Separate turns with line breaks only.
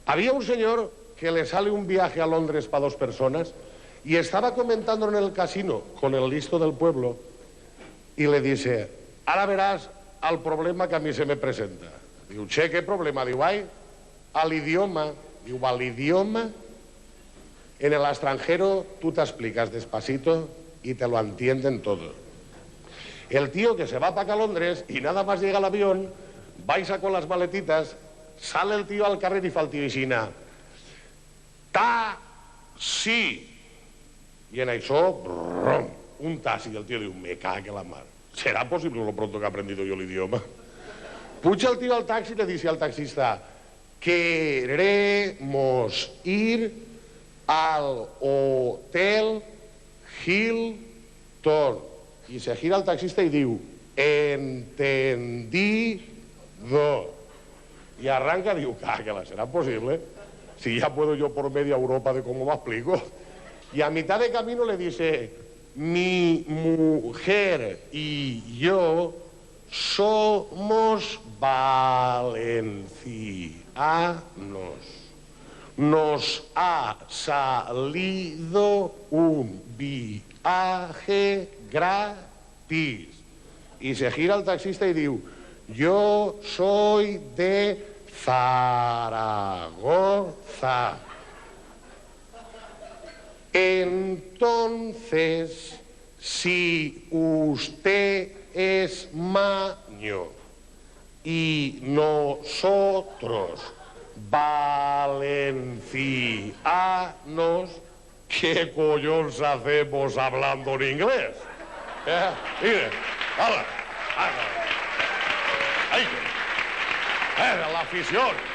Había un señor que le sale un viaje a Londres para 2 personas y estaba comentando en el casino con el listo del pueblo y le dice, ahora verás al problema que a mí se me presenta. Diu, che, ¿qué problema? Diu, ay, al idioma. Diu, al idioma, en el extranjero tú te explicas despacito y te lo entienden todo. El tío que se va para acá a Londres y nada más llega al avión, baisa con las maletitas, sale el tío al carrer y fa el tío Ixina, taxi. Y en això, brum, un taxi. Y el tío diu, me cague la mar. ¿Será posible lo pronto que he aprendido yo el idioma? Puja el tío al taxi y le dice al taxista, queremos ir al Hotel Hilton. Y se gira el taxista y diu, entendido. Y arranca y diu, cágala, ¿será posible? Si ya puedo yo por media Europa de cómo me explico. Y a mitad de camino le dice, mi mujer y yo somos valencianos. Nos ha salido un viaje gratis. Y se gira el taxista y diu, yo soy de Zaragoza. Entonces, si usted es maño y nosotros valencianos, ¿qué coños hacemos hablando en inglés? Mire, hala, hala. Ahí, la afición.